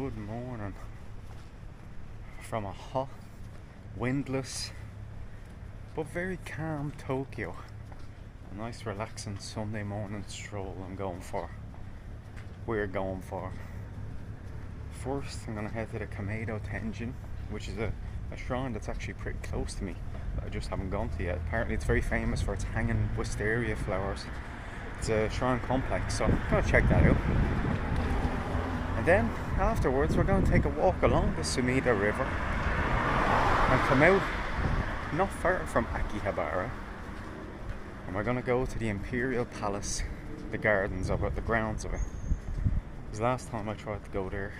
good morning from a hot, windless, but very calm Tokyo. A nice relaxing Sunday morning stroll we're going for. First, I'm gonna head to the Komedo Tenjin, which is a shrine that's actually pretty close to me, that I just haven't gone to yet. Apparently it's very famous for its hanging wisteria flowers. It's a shrine complex, so I'm gonna check that out. And then afterwards we're going to take a walk along the Sumida River and come out not far from Akihabara, and we're going to go to the Imperial Palace, the gardens of it, the grounds of it. Because last time I tried to go there,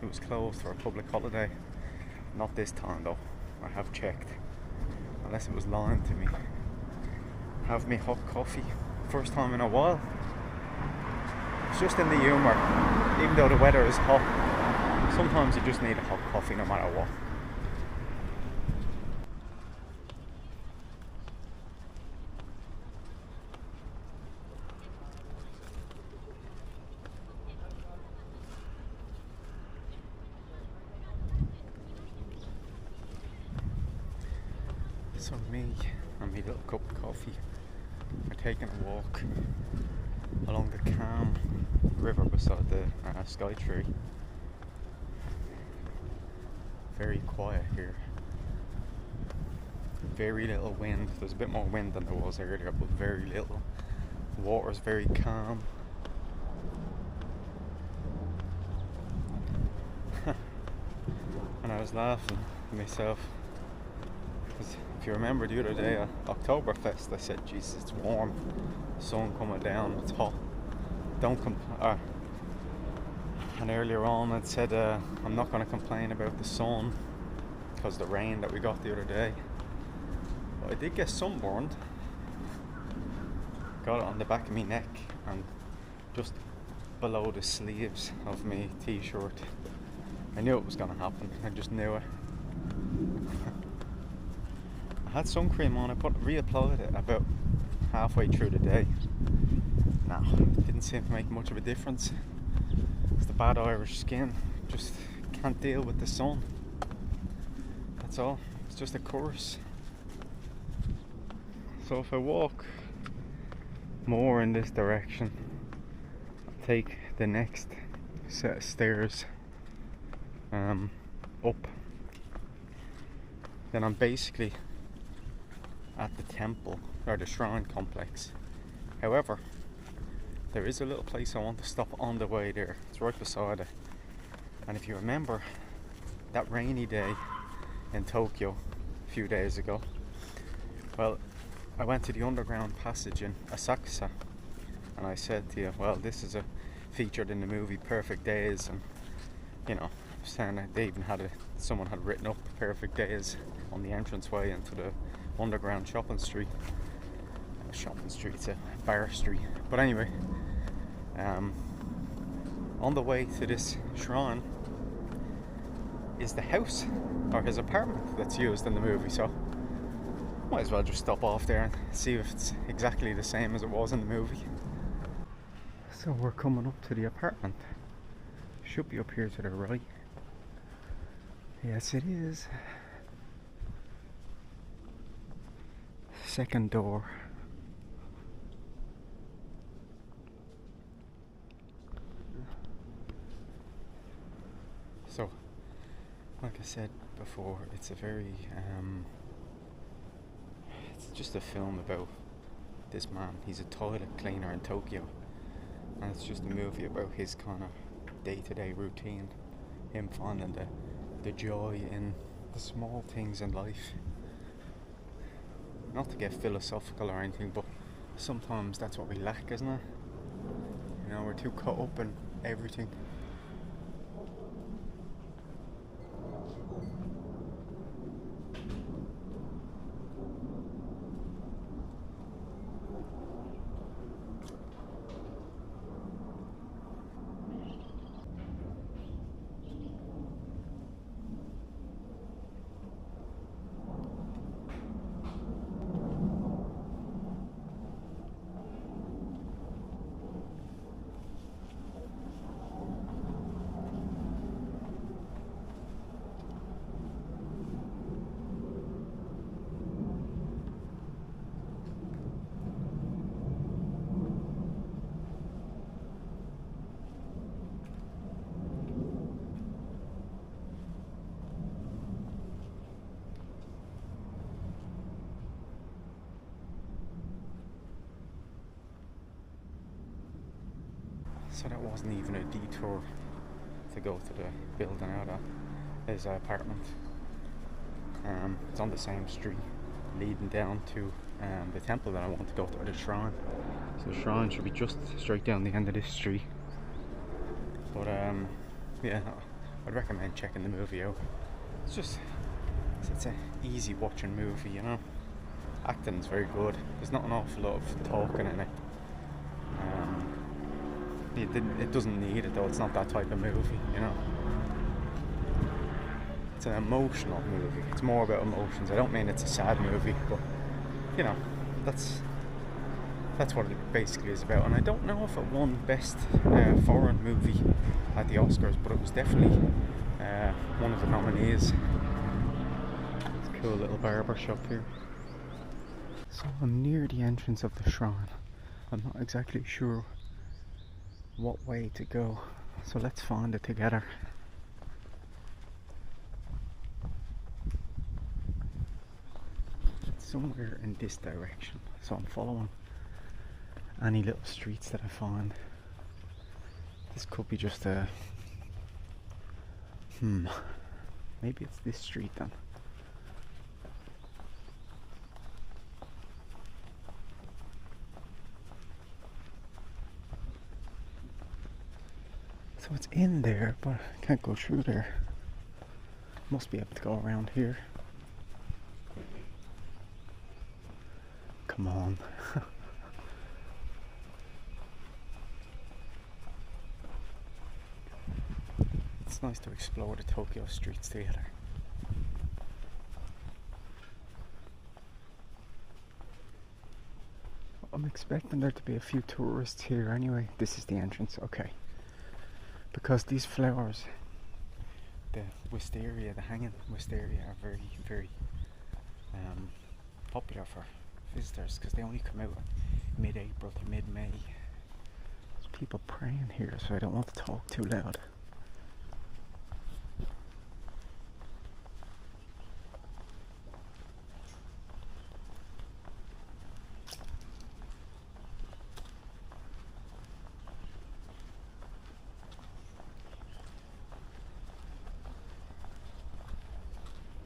it was closed for a public holiday. Not this time though, I have checked, unless it was lying to me. Have me hot coffee, first time in a while. It's just in the humour, even though the weather is hot, sometimes you just need a hot coffee no matter what. So me and my little cup of coffee are taking a walk along the calm river beside the sky tree. Very quiet here. Very little wind. There's a bit more wind than there was earlier, but very little. The water's very calm. And I was laughing to myself, because if you remember the other day at Oktoberfest, I said, Jesus, it's warm, sun coming down, it's hot, don't complain. And earlier on I'd said I'm not going to complain about the sun because the rain that we got the other day. But I did get sunburned. Got it on the back of my neck and just below the sleeves of my t-shirt. I knew it was going to happen, I just knew it. I had sun cream on, I reapplied it about halfway through the day. Now, it didn't seem to make much of a difference. It's the bad Irish skin, just can't deal with the sun. That's all, it's just a curse. So if I walk more in this direction, I'll take the next set of stairs up, then I'm basically at the temple or the shrine complex. However, there is a little place I want to stop on the way there. It's right beside it. And if you remember that rainy day in Tokyo a few days ago, well, I went to the underground passage in Asakusa and I said to you, well, this is featured in the movie Perfect Days, and you know, saying that they even someone had written up Perfect Days on the entranceway into the underground shopping street. It's a bar street. But anyway, on the way to this shrine is the house, or his apartment, that's used in the movie, so might as well just stop off there and see if it's exactly the same as it was in the movie. So we're coming up to the apartment. Should be up here to the right. Yes, it is. Second door. So, like I said before, it's a very it's just a film about this man. He's a toilet cleaner in Tokyo, and it's just a movie about his kind of day-to-day routine, him finding the joy in the small things in life. Not to get philosophical or anything, but sometimes that's what we lack, isn't it? You know, we're too caught up in everything. So that wasn't even a detour to go to the building out of his apartment. It's on the same street leading down to the temple that I want to go to, or the shrine. So the shrine should be just straight down the end of this street. But yeah, I'd recommend checking the movie out. It's an easy watching movie, you know. Acting's very good. There's not an awful lot of talking in it. It doesn't need it though. It's not that type of movie, you know. It's an emotional movie. It's more about emotions. I don't mean it's a sad movie, but you know, that's what it basically is about. And I don't know if it won Best Foreign Movie at the Oscars, but it was definitely one of the nominees. It's a cool little barber shop here. So I'm near the entrance of the shrine. I'm not exactly sure what way to go, so let's find it together. It's somewhere in this direction, so I'm following any little streets that I find. This could be just a maybe it's this street then. So it's in there, but I can't go through there. Must be able to go around here. Come on. It's nice to explore the Tokyo streets together. I'm expecting there to be a few tourists here anyway. This is the entrance, okay. Because these flowers, the wisteria, the hanging wisteria, are very, very popular for visitors because they only come out mid-April to mid-May. There's people praying here, so I don't want to talk too loud.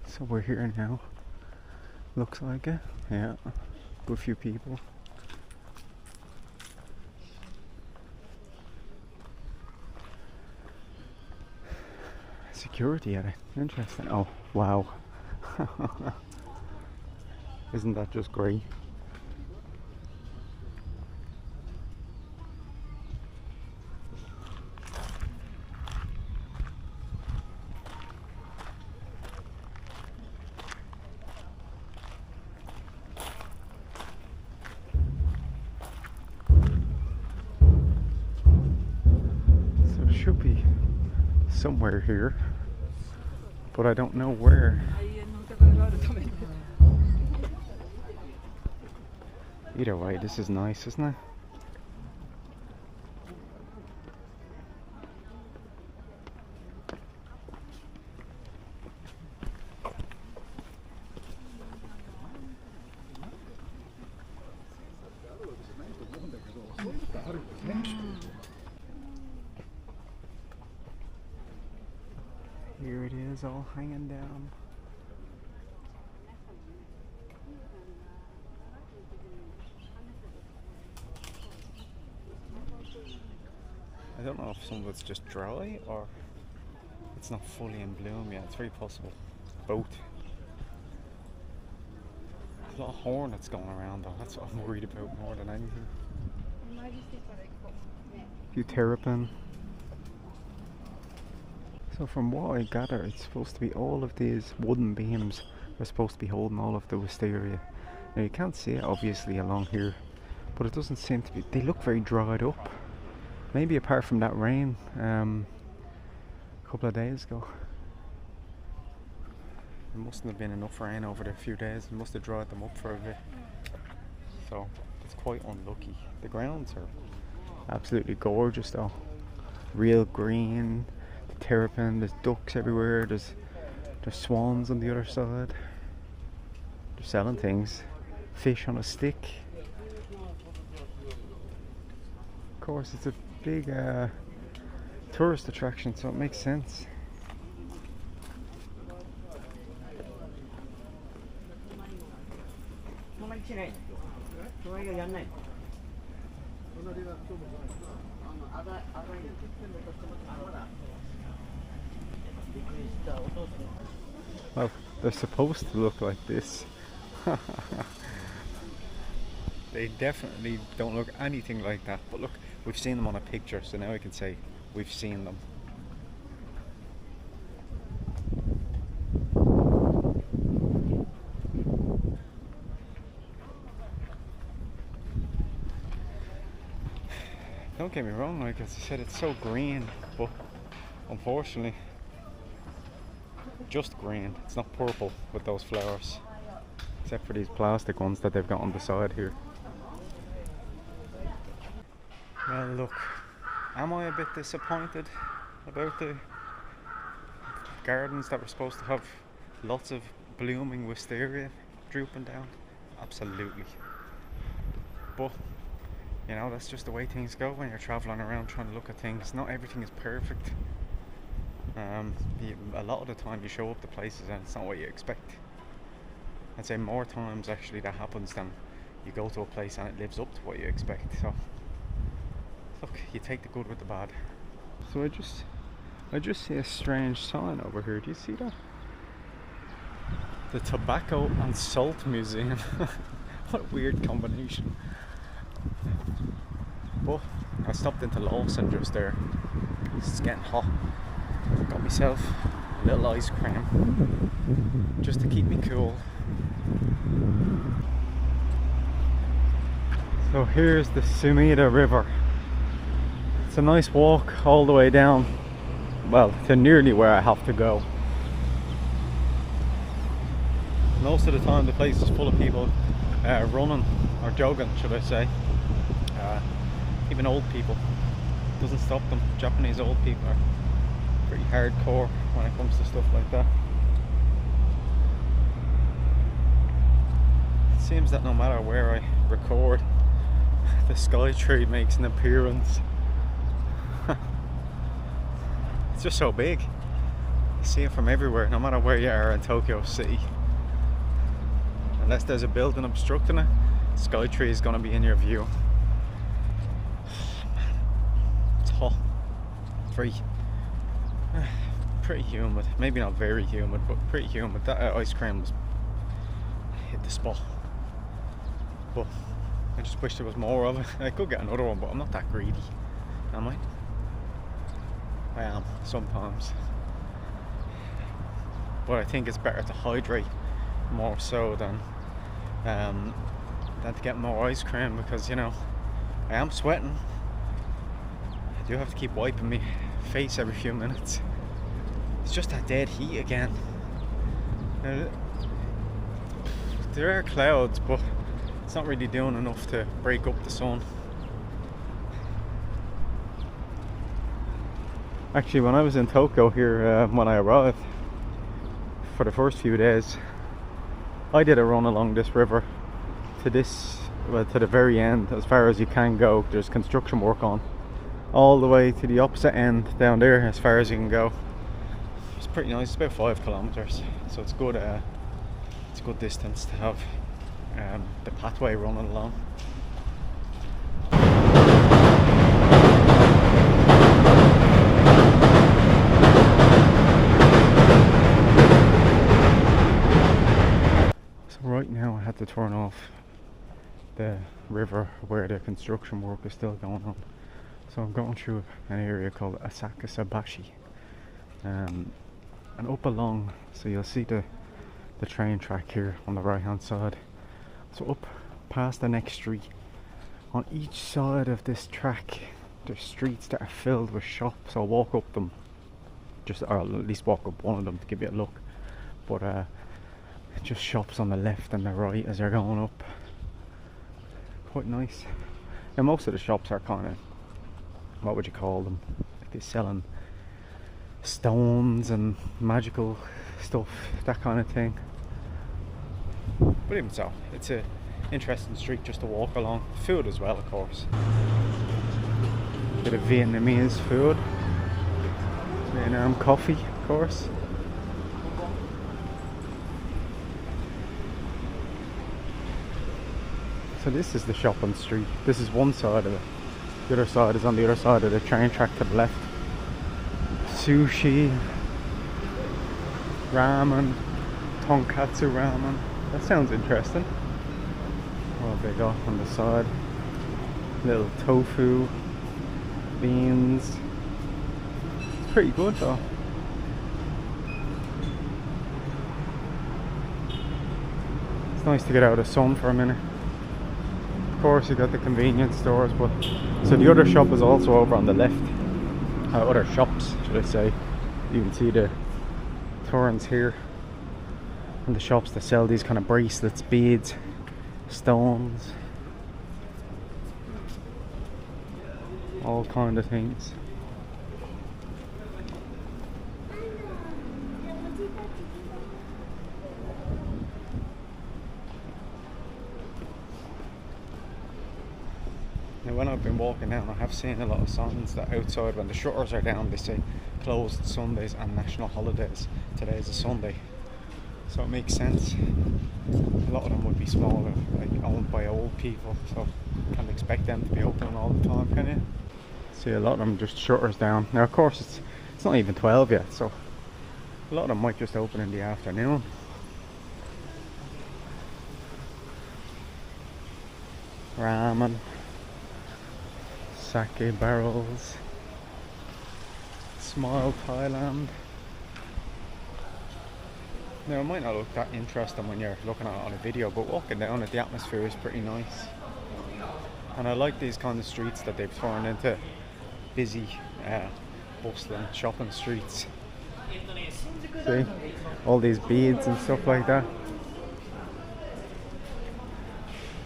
So we're here now. Looks like it. Yeah. Good few people. Security at it. Interesting. Oh, wow. Isn't that just great? Should be somewhere here, but I don't know where. Either way, this is nice, isn't it? Here it is, all hanging down. I don't know if some of it's just dry or it's not fully in bloom yet. It's very possible. Both. There's a lot of hornets going around though. That's what I'm worried about more than anything. A few terrapin. So from what I gather, it's supposed to be all of these wooden beams are supposed to be holding all of the wisteria. Now you can't see it obviously along here, but it doesn't seem to be. They look very dried up. Maybe apart from that rain a couple of days ago. There mustn't have been enough rain over the few days. It must have dried them up for a bit. So it's quite unlucky. The grounds are absolutely gorgeous though. Real green. Terrapin, there's ducks everywhere, there's swans on the other side. They're selling things. Fish on a stick. Of course, it's a big tourist attraction, so it makes sense. Well, they're supposed to look like this. They definitely don't look anything like that, but look, we've seen them on a picture, so now I can say we've seen them. Don't get me wrong, like as I said, it's so green, but unfortunately just green. It's not purple with those flowers, except for these plastic ones that they've got on the side here. Well, look, am I a bit disappointed about the gardens that were supposed to have lots of blooming wisteria drooping down? Absolutely. But you know, that's just the way things go when you're traveling around trying to look at things. Not everything is perfect. A lot of the time you show up to places and it's not what you expect. I'd say more times actually that happens than you go to a place and it lives up to what you expect. So look, you take the good with the bad. So I just see a strange sign over here. Do you see that? The Tobacco and Salt Museum. What a weird combination. But I stopped into Lawson just there. It's getting hot. Got myself a little ice cream just to keep me cool. So here's the Sumida River. It's a nice walk all the way down, well, to nearly where I have to go. Most of the time the place is full of people running or jogging, should I say. Even old people. Doesn't stop them. Japanese old people are pretty hardcore when it comes to stuff like that. It seems that no matter where I record, the sky tree makes an appearance. It's just so big. You see it from everywhere, no matter where you are in Tokyo City. Unless there's a building obstructing it, the sky tree is going to be in your view. It's hot. Pretty humid. Maybe not very humid, but pretty humid. That ice cream was hit the spot. But I just wish there was more of it. I could get another one, but I'm not that greedy, am I? I am sometimes. But I think it's better to hydrate more so than to get more ice cream, because you know I am sweating. I do have to keep wiping my face every few minutes. It's just that dead heat again. There are clouds, but it's not really doing enough to break up the sun. Actually, when I was in Tokyo here, when I arrived, for the first few days, I did a run along this river to the very end, as far as you can go. There's construction work on, all the way to the opposite end down there, as far as you can go. It's pretty nice. It's about 5 kilometers, so it's good. It's a good distance to have the pathway running along. So right now I had to turn off the river where the construction work is still going on. So I'm going through an area called Asakasabashi, and up along, so you'll see the train track here on the right hand side. So up past the next street, on each side of this track there's streets that are filled with shops. I'll walk up them, or at least walk up one of them to give you a look, but just shops on the left and the right as you're going up. Quite nice. And most of the shops are kind of, what would you call them, like they're selling stones and magical stuff, that kind of thing. But even so, it's a interesting street just to walk along. Food as well, of course. Bit of Vietnamese food. Vietnam coffee, of course. So this is the shopping street. This is one side of it. The other side is on the other side of the train track to the left. Sushi, ramen, tonkatsu ramen. That sounds interesting. What have they got on the side? Little tofu, beans. It's pretty good though. It's nice to get out of the sun for a minute. Of course you got the convenience stores, but so the other shop is also over on the left. Other shops, should I say. You can see the turns here. And the shops that sell these kind of bracelets, beads, stones, all kind of things. Now when I've been walking down, I have seen a lot of signs that outside when the shutters are down they say closed Sundays and national holidays. Today is a Sunday, so it makes sense. A lot of them would be smaller, like owned by old people, so you can't expect them to be open all the time, can you? See, a lot of them just shutters down. Now of course it's not even 12 yet, so a lot of them might just open in the afternoon. Ramen, sake barrels, Smile Thailand. Now it might not look that interesting when you're looking at it on a video, but walking down it, the atmosphere is pretty nice. And I like these kind of streets that they've turned into busy, bustling shopping streets. See, all these beads and stuff like that.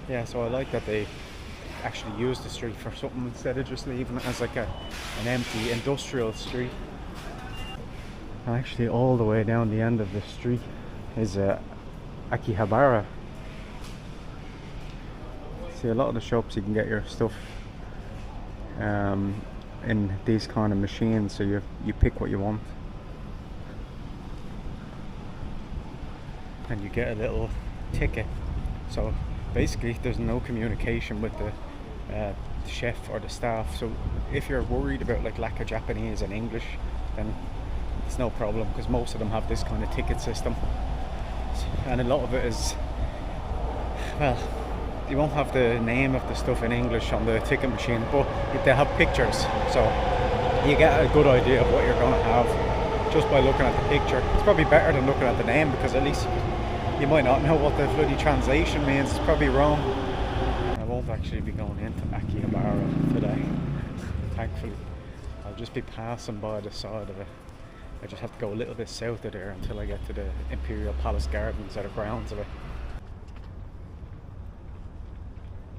Yeah, so I like that they actually use the street for something instead of just leaving it as like an empty industrial street. And actually all the way down the end of the street is Akihabara. See, a lot of the shops you can get your stuff in these kind of machines, so you pick what you want and you get a little ticket. So basically there's no communication with the chef or the staff, so if you're worried about like lack of Japanese and English, then it's no problem, because most of them have this kind of ticket system. And a lot of it is, well, you won't have the name of the stuff in English on the ticket machine, but they have pictures, so you get a good idea of what you're going to have just by looking at the picture. It's probably better than looking at the name, because at least you might not know what the bloody translation means. It's probably wrong. I won't actually be going into Akihabara today, thankfully. I'll just be passing by the side of it. I just have to go a little bit south of there until I get to the Imperial Palace gardens, or the grounds of it.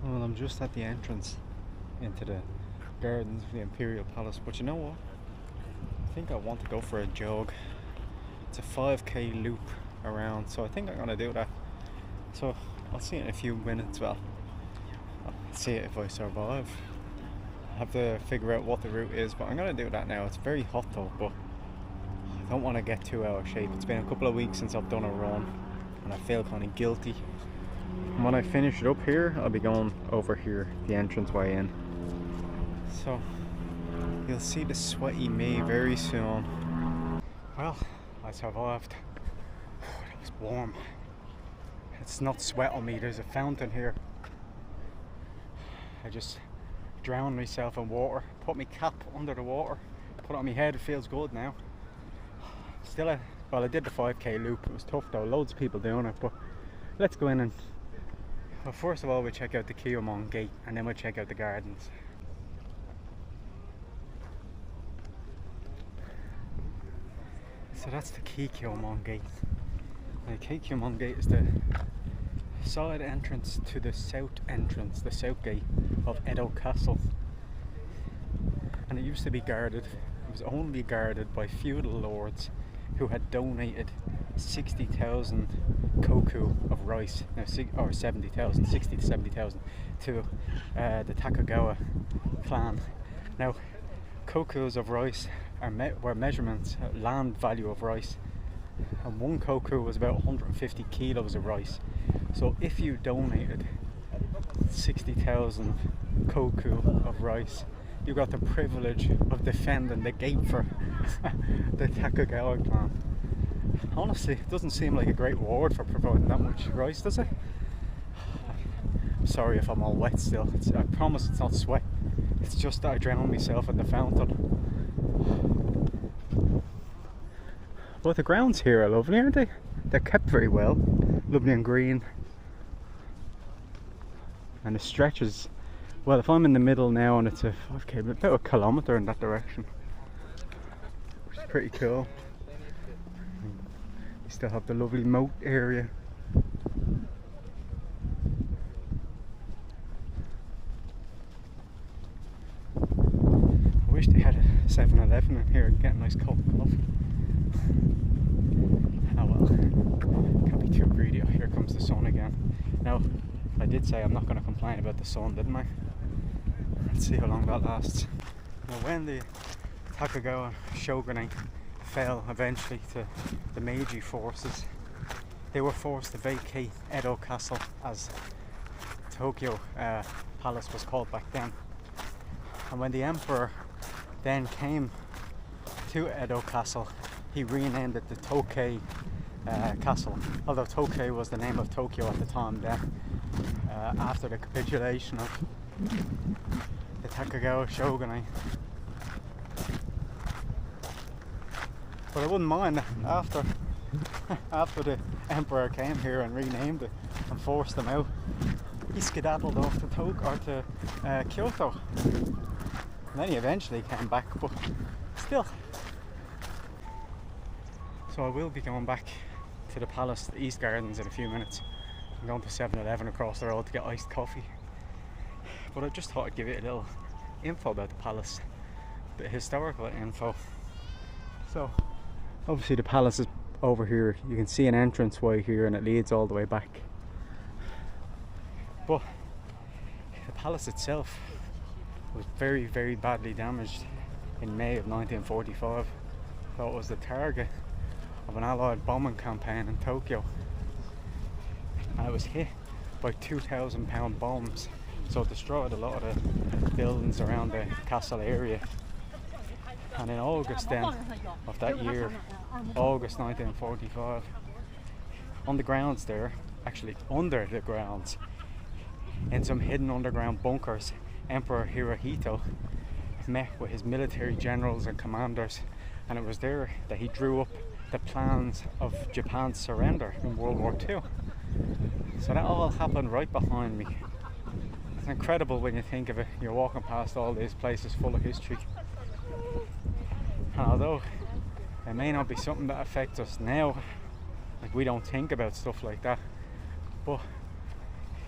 Well, I'm just at the entrance into the gardens of the Imperial Palace, but you know what? I think I want to go for a jog. It's a 5k loop around, so I think I'm gonna do that. So I'll see you in a few minutes. Well, I'll see if I survive. I have to figure out what the route is, but I'm gonna do that now. It's very hot though, but I don't want to get too out of shape. It's been a couple of weeks since I've done a run and I feel kind of guilty. And when I finish it up here, I'll be going over here, the entrance way in. So you'll see the sweaty me very soon. Well, I survived. It was warm. It's not sweat on me, there's a fountain here. I just drowned myself in water, put my cap under the water, put it on my head. It feels good now. Still, well, I did the 5k loop. It was tough though, loads of people doing it, but let's go in and, well, first of all we'll check out the Kiyomon gate and then we'll check out the gardens. So that's the Kiyomon gate. The Kiyomon gate is the side entrance to the south entrance, the south gate of Edo Castle. And it used to be guarded. It was only guarded by feudal lords who had donated 60,000 koku of rice, no, or 70,000, 60 to 70,000 to the Takagawa clan Now, kokus of rice were measurements, land value of rice, and one koku was about 150 kilos of rice. So if you donated 60,000 koku of rice, you got the privilege of defending the gate for the Takagawa clan. Honestly, it doesn't seem like a great reward for providing that much rice, does it? I'm sorry if I'm all wet still. I promise it's not sweat. It's just that I drowned myself in the fountain. But the grounds here are lovely, aren't they? They're kept very well. Lovely and green. And it stretches. Well, if I'm in the middle now and it's about a kilometre in that direction, which is pretty cool. You still have the lovely moat area. I wish they had a 7-Eleven in here and get a nice cup of coffee. Oh well, can't be too greedy. Oh, here comes the sun again. Now, I did say I'm not going to complain about the sun, didn't I? Let's see how long that lasts. Now, when the Takagawa shogunate fell eventually to the Meiji forces, they were forced to vacate Edo Castle, as Tokyo Palace was called back then. And when the emperor then came to Edo Castle, he renamed it the Tokei Castle, although Tokei was the name of Tokyo at the time then, after the capitulation of the Takagawa shogunate. But I wouldn't mind after the emperor came here and renamed it and forced them out, he skedaddled off to Kyoto. And then he eventually came back, but still. So I will be going back to the palace, the East Gardens, in a few minutes. I'm going to 7-Eleven across the road to get iced coffee. But I just thought I'd give you a little info about the palace, the historical info. So obviously the palace is over here. You can see an entranceway here and it leads all the way back. But the palace itself was very, very badly damaged in May of 1945. So it was the target of an Allied bombing campaign in Tokyo. And it was hit by 2,000 pound bombs. So it destroyed a lot of the buildings around the castle area. And in August then of that year, August 1945, on the grounds there, actually under the grounds, in some hidden underground bunkers, Emperor Hirohito met with his military generals and commanders, and it was there that he drew up the plans of Japan's surrender in World War II. So that all happened right behind me. It's incredible when you think of it. You're walking past all these places full of history. And although it may not be something that affects us now, like we don't think about stuff like that, but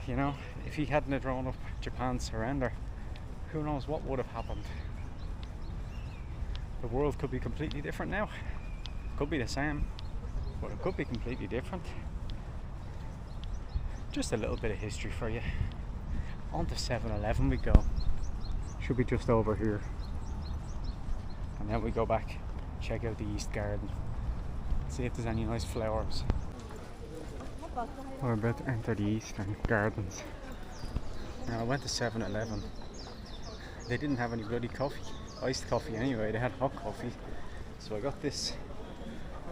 you know, if he hadn't drawn up Japan's surrender, who knows what would have happened. The world could be completely different now. Could be the same, but it could be completely different. Just a little bit of history for you. On to 7-Eleven we go. Should be just over here. And then we go back, check out the East Garden, see if there's any nice flowers. We're about to enter the Eastern Gardens. Now I went to 7-Eleven. They didn't have any bloody coffee, iced coffee anyway, they had hot coffee. So I got this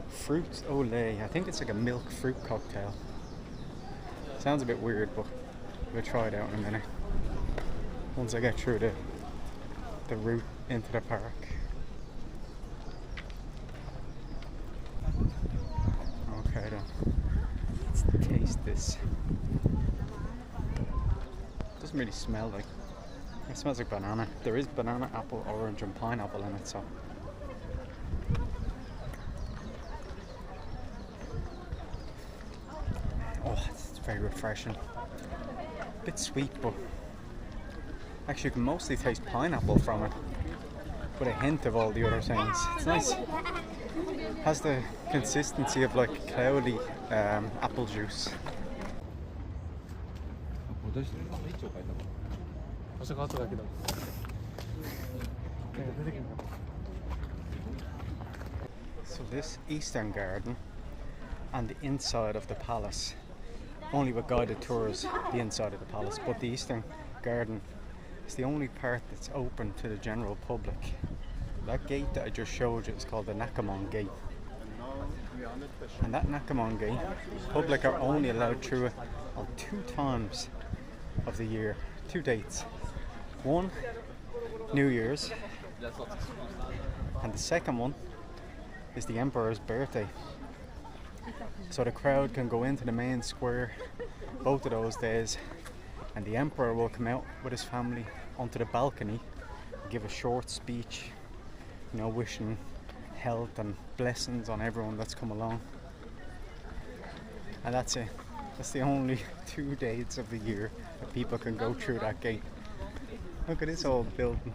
fruit olé. I think it's like a milk fruit cocktail. Sounds a bit weird, but we'll try it out in a minute. Once I get through the route into the park. Okay then, let's taste this. Doesn't really smell like, it smells like banana. There is banana, apple, orange and pineapple in it, so. Oh, it's very refreshing. A bit sweet, but actually you can mostly taste pineapple from it, with a hint of all the other things. It's nice. Has the consistency of like cloudy apple juice. So this eastern garden and the inside of the palace, only with guided tours, the inside of the palace, but the eastern garden is the only part that's open to the general public. That gate that I just showed you is called the Nakamon Gate. And that Nakamon Gate, public are only allowed through it on 2 times of the year, 2 dates. One, New Year's, and the second one is the Emperor's birthday. So the crowd can go into the main square both of those days, and the Emperor will come out with his family onto the balcony and give a short speech, you know, wishing health and blessings on everyone that's come along. And that's it. That's the only 2 dates of the year that people can go through that gate. Look at this old building.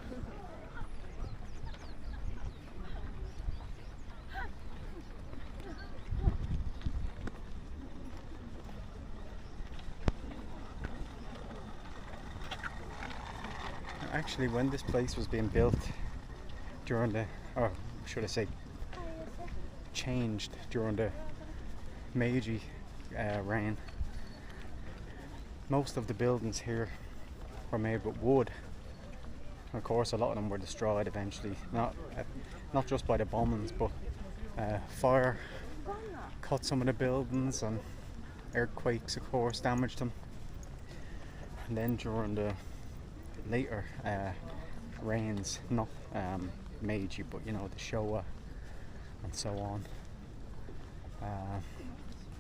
Actually, when this place was being built during the, or should I say, changed during the Meiji reign, most of the buildings here were made with wood. Of course, a lot of them were destroyed eventually, not just by the bombings, but fire cut some of the buildings, and earthquakes, of course, damaged them. And then during the later reigns, not Meiji, but you know, the Showa and so on,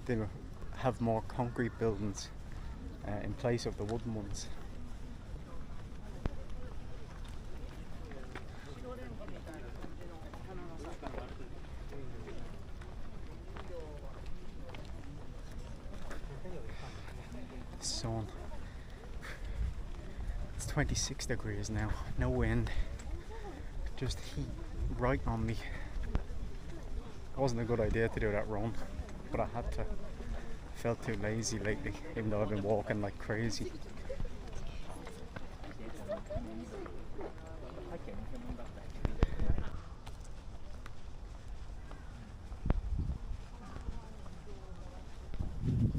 they have more concrete buildings in place of the wooden ones. Sun. It's 26 degrees now, no wind, just heat right on me. It wasn't a good idea to do that run, but I had to. I felt too lazy lately, even though I've been walking like crazy.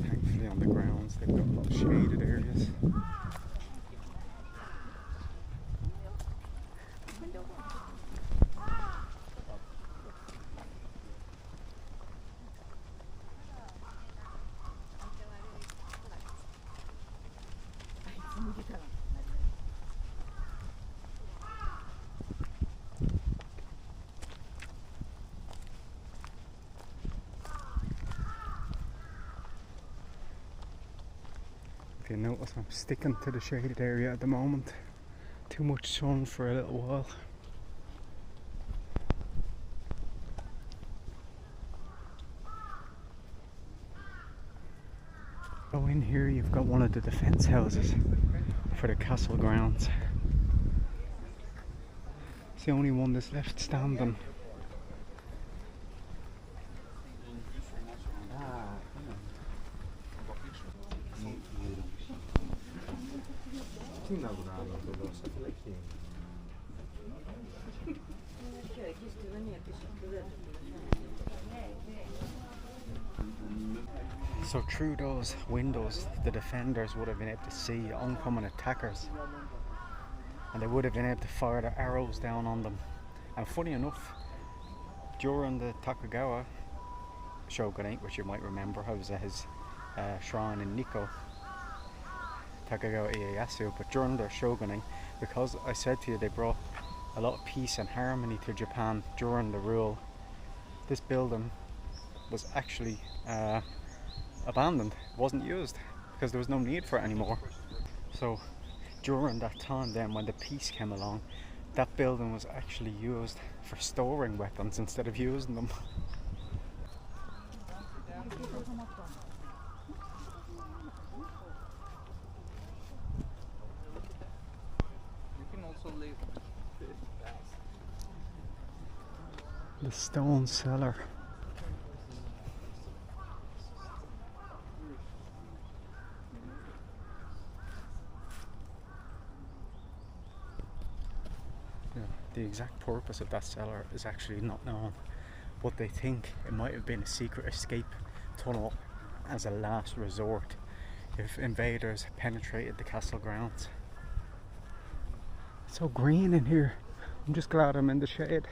Thankfully on the grounds they've got a lot of shaded areas. If you notice, I'm sticking to the shaded area at the moment. Too much sun for a little while. Oh, in here you've got one of the defence houses for the castle grounds. It's the only one that's left standing. So through those windows, the defenders would have been able to see oncoming attackers, and they would have been able to fire their arrows down on them. And funny enough, during the Tokugawa shogunate, which you might remember, I was at his shrine in Nikko, Tokugawa Ieyasu, but during their shogunate, because I said to you they brought a lot of peace and harmony to Japan during the rule, this building was actually abandoned. It wasn't used because there was no need for it anymore. So during that time then, when the peace came along, that building was actually used for storing weapons instead of using them. The stone cellar. The exact purpose of that cellar is actually not known, but they think it might have been a secret escape tunnel as a last resort if invaders penetrated the castle grounds. It's so green in here. I'm just glad I'm in the shade.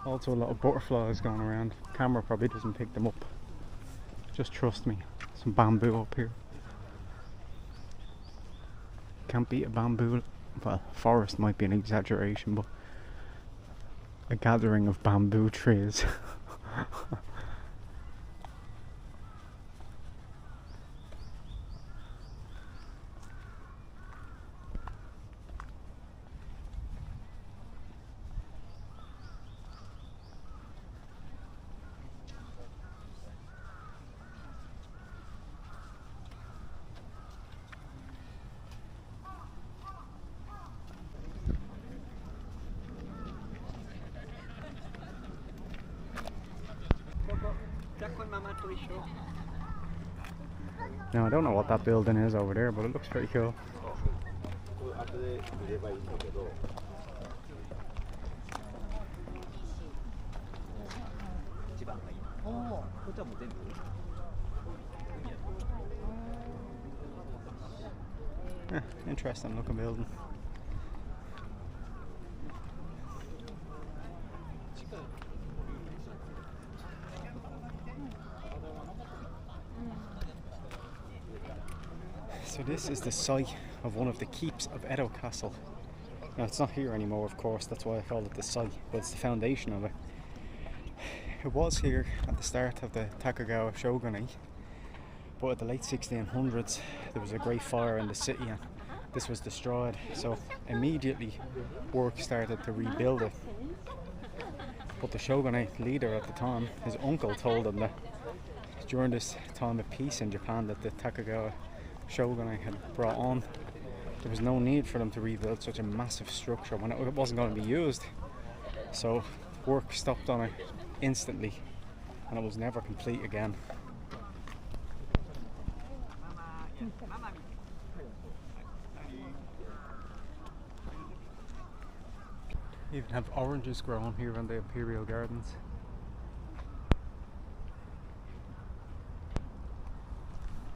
Also a lot of butterflies going around. Camera probably doesn't pick them up. Just trust me. Some bamboo up here. Can't beat a bamboo. Well, forest might be an exaggeration, but a gathering of bamboo trees. Now I don't know what that building is over there, but it looks pretty cool. Interesting looking building. So this is the site of one of the keeps of Edo Castle. Now it's not here anymore, of course, that's why I call it the site, but it's the foundation of it. It was here at the start of the Tokugawa shogunate, but at the late 1600s there was a great fire in the city and this was destroyed, so immediately work started to rebuild it. But the shogunate leader at the time, his uncle, told him that during this time of peace in Japan that the Tokugawa shogunate had brought on, there was no need for them to rebuild such a massive structure when it wasn't going to be used. So work stopped on it instantly and it was never complete again. You even have oranges growing here in the Imperial Gardens.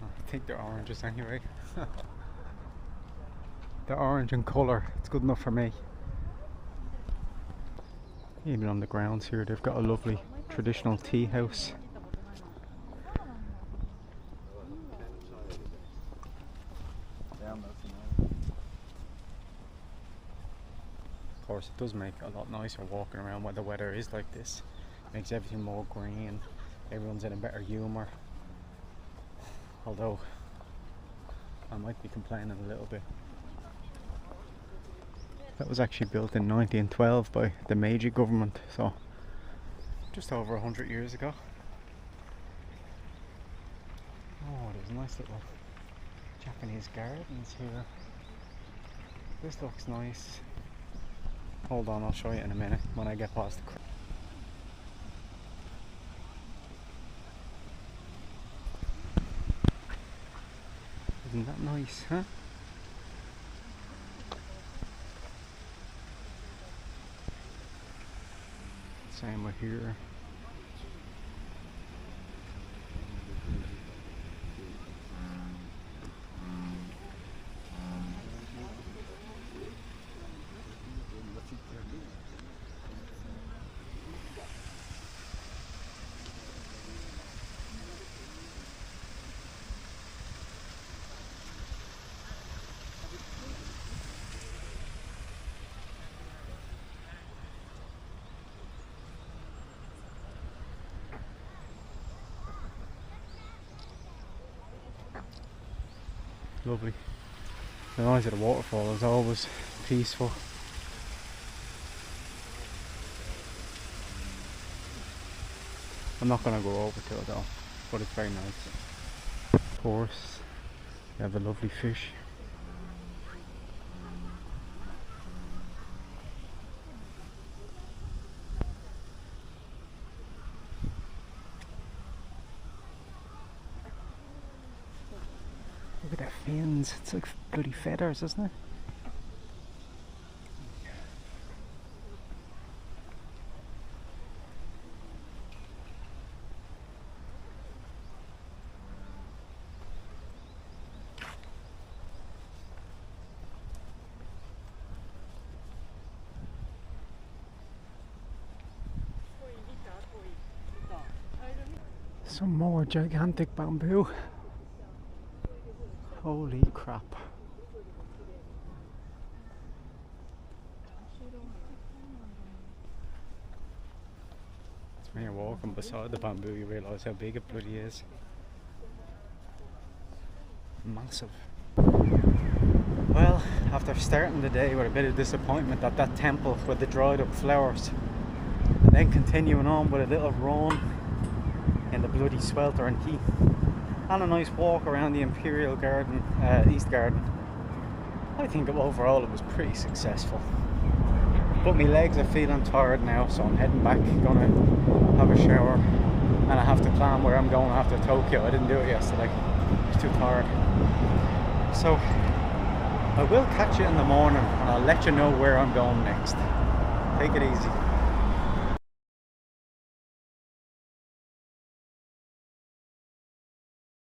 I think they're oranges anyway. They're orange in colour, it's good enough for me. Even on the grounds here they've got a lovely traditional tea house. Of course it does make a lot nicer walking around when the weather is like this. Makes everything more green, everyone's in a better humour. Although I might be complaining a little bit. That was actually built in 1912 by the Meiji government, so just over 100 years ago. Oh, there's nice little Japanese gardens here. This looks nice. Hold on, I'll show you in a minute when I get past the Isn't that nice, huh? Same with here. Lovely. The noise of the waterfall is always peaceful. I'm not going to go over to it though, but it's very nice. Of course, you have the lovely fish. Look at their fins, it's like bloody feathers, isn't it? Some more gigantic bamboo. Holy crap. When you're walking beside the bamboo you realise how big it bloody is. Massive. Well, after starting the day with a bit of disappointment at that temple with the dried up flowers, and then continuing on with a little run in the bloody sweltering heat and a nice walk around the Imperial Garden, East Garden, I think overall it was pretty successful. But my legs are feeling tired now, so I'm heading back, gonna have a shower, and I have to plan where I'm going after Tokyo. I didn't do it yesterday, I was too tired. So I will catch you in the morning and I'll let you know where I'm going next. Take it easy.